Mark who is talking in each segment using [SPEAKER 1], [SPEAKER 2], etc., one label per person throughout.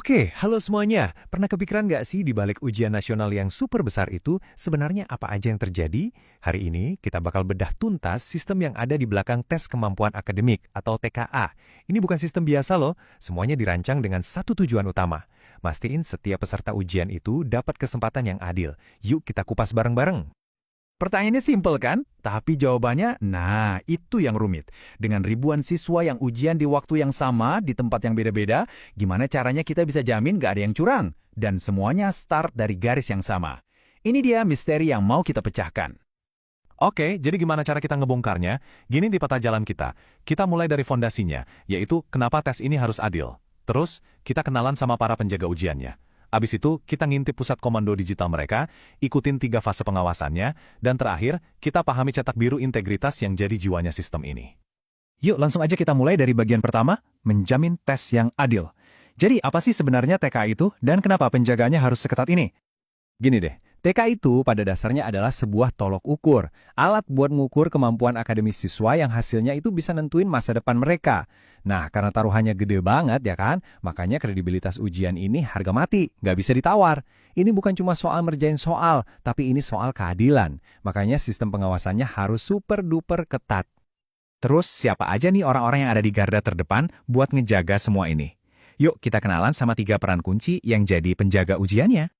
[SPEAKER 1] Oke, halo semuanya. Pernah kepikiran nggak sih di balik ujian nasional yang super besar itu, sebenarnya apa aja yang terjadi? Hari ini kita bakal bedah tuntas sistem yang ada di belakang tes kemampuan akademik atau TKA. Ini bukan sistem biasa loh, semuanya dirancang dengan satu tujuan utama. Mastiin setiap peserta ujian itu dapat kesempatan yang adil. Yuk kita kupas bareng-bareng.
[SPEAKER 2] Pertanyaannya simpel kan? Tapi jawabannya, nah itu yang rumit. Dengan ribuan siswa yang ujian di waktu yang sama, di tempat yang beda-beda, gimana caranya kita bisa jamin gak ada yang curang? Dan semuanya start dari garis yang sama. Ini dia misteri yang mau kita pecahkan.
[SPEAKER 1] Oke, jadi gimana cara kita ngebongkarnya? Gini di peta jalan kita. Kita mulai dari fondasinya, yaitu kenapa tes ini harus adil. Terus, kita kenalan sama para penjaga ujiannya. Abis itu, kita ngintip pusat komando digital mereka, ikutin 3 fase pengawasannya, dan terakhir, kita pahami cetak biru integritas yang jadi jiwanya sistem ini.
[SPEAKER 2] Yuk langsung aja kita mulai dari bagian pertama, menjamin tes yang adil. Jadi apa sih sebenarnya TKA itu dan kenapa penjagaannya harus seketat ini? Gini deh, TK itu pada dasarnya adalah sebuah tolok ukur, alat buat mengukur kemampuan akademis siswa yang hasilnya itu bisa nentuin masa depan mereka. Nah, karena taruhannya gede banget ya kan, makanya kredibilitas ujian ini harga mati, nggak bisa ditawar. Ini bukan cuma soal merjain soal, tapi ini soal keadilan. Makanya sistem pengawasannya harus super duper ketat. Terus siapa aja nih orang-orang yang ada di garda terdepan buat ngejaga semua ini? Yuk kita kenalan sama 3 peran kunci yang jadi penjaga ujiannya.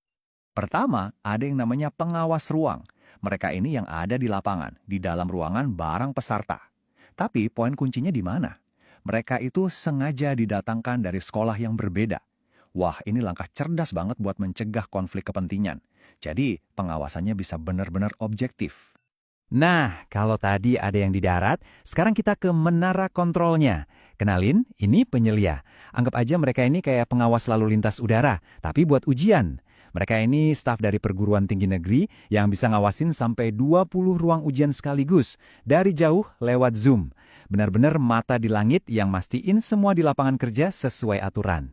[SPEAKER 2] Pertama, ada yang namanya pengawas ruang. Mereka ini yang ada di lapangan, di dalam ruangan barang peserta. Tapi poin kuncinya di mana? Mereka itu sengaja didatangkan dari sekolah yang berbeda. Wah, ini langkah cerdas banget buat mencegah konflik kepentingan. Jadi, pengawasannya bisa benar-benar objektif. Nah, kalau tadi ada yang di darat, sekarang kita ke menara kontrolnya. Kenalin, ini penyelia. Anggap aja mereka ini kayak pengawas lalu lintas udara, tapi buat ujian. Mereka ini staf dari perguruan tinggi negeri yang bisa ngawasin sampai 20 ruang ujian sekaligus, dari jauh lewat Zoom. Benar-benar mata di langit yang mastiin semua di lapangan kerja sesuai aturan.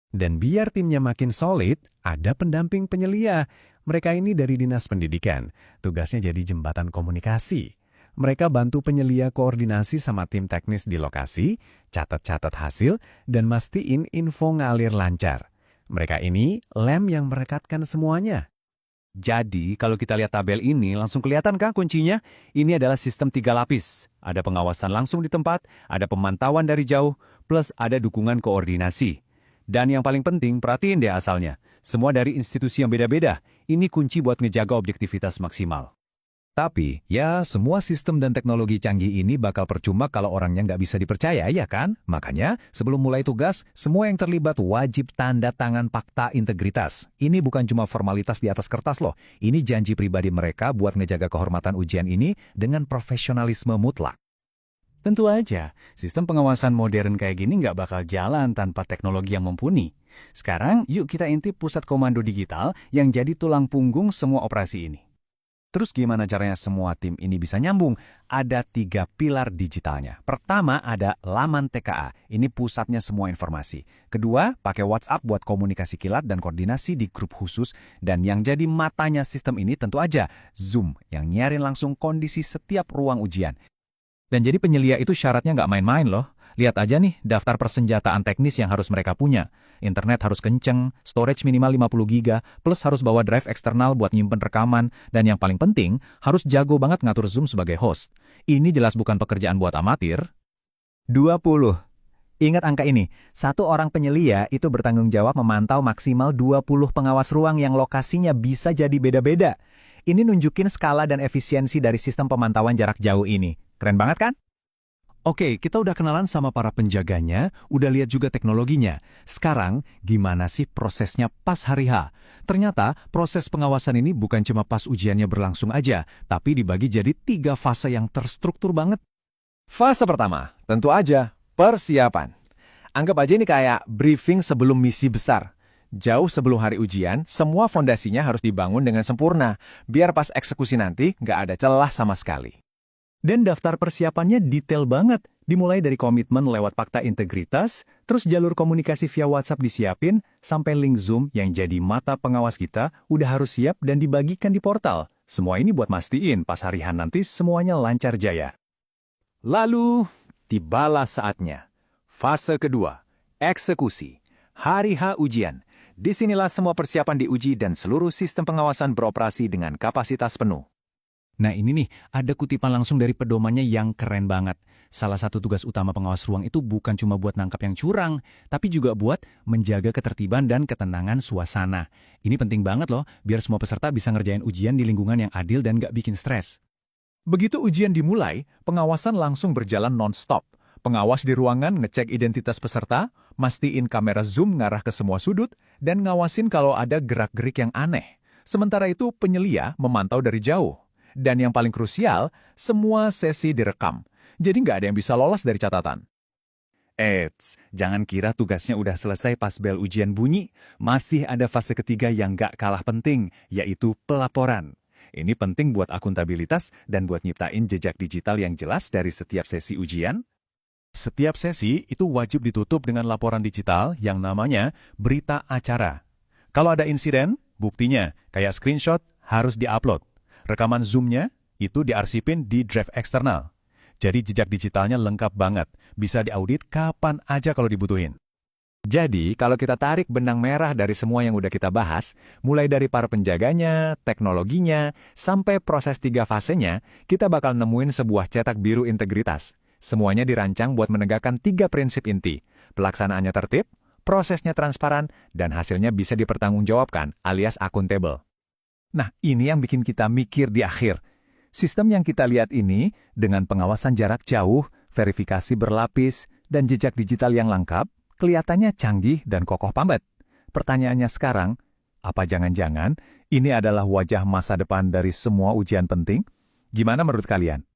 [SPEAKER 1] Dan biar timnya makin solid, ada pendamping penyelia. Mereka ini dari Dinas Pendidikan, tugasnya jadi jembatan komunikasi. Mereka bantu penyelia koordinasi sama tim teknis di lokasi, catat-catat hasil, dan mastiin info ngalir lancar. Mereka ini lem yang merekatkan semuanya.
[SPEAKER 2] Jadi, kalau kita lihat tabel ini, langsung kelihatan kan kuncinya? Ini adalah sistem 3 lapis. Ada pengawasan langsung di tempat, ada pemantauan dari jauh, plus ada dukungan koordinasi. Dan yang paling penting, perhatiin deh asalnya. Semua dari institusi yang beda-beda. Ini kunci buat ngejaga objektivitas maksimal.
[SPEAKER 1] Tapi, ya semua sistem dan teknologi canggih ini bakal percuma kalau orangnya nggak bisa dipercaya, ya kan? Makanya, sebelum mulai tugas, semua yang terlibat wajib tanda tangan fakta integritas. Ini bukan cuma formalitas di atas kertas loh. Ini janji pribadi mereka buat ngejaga kehormatan ujian ini dengan profesionalisme mutlak.
[SPEAKER 2] Tentu aja, sistem pengawasan modern kayak gini nggak bakal jalan tanpa teknologi yang mumpuni. Sekarang, yuk kita intip pusat komando digital yang jadi tulang punggung semua operasi ini. Terus gimana caranya semua tim ini bisa nyambung? Ada 3 pilar digitalnya. Pertama ada laman TKA, ini pusatnya semua informasi. Kedua, pakai WhatsApp buat komunikasi kilat dan koordinasi di grup khusus. Dan yang jadi matanya sistem ini tentu aja Zoom, yang nyiarin langsung kondisi setiap ruang ujian. Dan jadi penyelia itu syaratnya nggak main-main loh. Lihat aja nih daftar persenjataan teknis yang harus mereka punya. Internet harus kenceng, storage minimal 50 GB, plus harus bawa drive eksternal buat nyimpen rekaman, dan yang paling penting, harus jago banget ngatur Zoom sebagai host. Ini jelas bukan pekerjaan buat amatir. 20. Ingat angka ini, 1 orang penyelia itu bertanggung jawab memantau maksimal 20 pengawas ruang yang lokasinya bisa jadi beda-beda. Ini nunjukin skala dan efisiensi dari sistem pemantauan jarak jauh ini. Keren banget kan?
[SPEAKER 1] Oke, kita udah kenalan sama para penjaganya, udah lihat juga teknologinya. Sekarang, gimana sih prosesnya pas hari H? Ternyata, proses pengawasan ini bukan cuma pas ujiannya berlangsung aja, tapi dibagi jadi 3 fase yang terstruktur banget. Fase pertama, tentu aja, persiapan. Anggap aja ini kayak briefing sebelum misi besar. Jauh sebelum hari ujian, semua fondasinya harus dibangun dengan sempurna, biar pas eksekusi nanti nggak ada celah sama sekali. Dan daftar persiapannya detail banget, dimulai dari komitmen lewat fakta integritas, terus jalur komunikasi via WhatsApp disiapin, sampai link Zoom yang jadi mata pengawas kita udah harus siap dan dibagikan di portal. Semua ini buat mastiin pas hari H nanti semuanya lancar jaya. Lalu, tibalah saatnya. Fase kedua, eksekusi.
[SPEAKER 2] Hari H ujian. Disinilah semua persiapan diuji dan seluruh sistem pengawasan beroperasi dengan kapasitas penuh.
[SPEAKER 1] Nah ini nih, ada kutipan langsung dari pedomannya yang keren banget. Salah satu tugas utama pengawas ruang itu bukan cuma buat nangkap yang curang, tapi juga buat menjaga ketertiban dan ketenangan suasana. Ini penting banget loh, biar semua peserta bisa ngerjain ujian di lingkungan yang adil dan nggak bikin stres. Begitu ujian dimulai, pengawasan langsung berjalan non-stop. Pengawas di ruangan ngecek identitas peserta, mastiin kamera zoom ngarah ke semua sudut, dan ngawasin kalau ada gerak-gerik yang aneh. Sementara itu penyelia memantau dari jauh. Dan yang paling krusial, semua sesi direkam. Jadi nggak ada yang bisa lolos dari catatan.
[SPEAKER 2] Eits, jangan kira tugasnya udah selesai pas bel ujian bunyi. Masih ada fase ketiga yang nggak kalah penting, yaitu pelaporan. Ini penting buat akuntabilitas dan buat nyiptain jejak digital yang jelas dari setiap sesi ujian.
[SPEAKER 1] Setiap sesi itu wajib ditutup dengan laporan digital yang namanya berita acara. Kalau ada insiden, buktinya kayak screenshot harus diupload. Rekaman Zoom-nya itu diarsipin di drive eksternal. Jadi jejak digitalnya lengkap banget, bisa diaudit kapan aja kalau dibutuhin.
[SPEAKER 2] Jadi, kalau kita tarik benang merah dari semua yang udah kita bahas, mulai dari para penjaganya, teknologinya, sampai proses 3 fasenya, kita bakal nemuin sebuah cetak biru integritas. Semuanya dirancang buat menegakkan 3 prinsip inti. Pelaksanaannya tertib, prosesnya transparan, dan hasilnya bisa dipertanggungjawabkan alias akuntabel. Nah, ini yang bikin kita mikir di akhir. Sistem yang kita lihat ini, dengan pengawasan jarak jauh, verifikasi berlapis, dan jejak digital yang lengkap, kelihatannya canggih dan kokoh pambat. Pertanyaannya sekarang, apa jangan-jangan ini adalah wajah masa depan dari semua ujian penting? Gimana menurut kalian?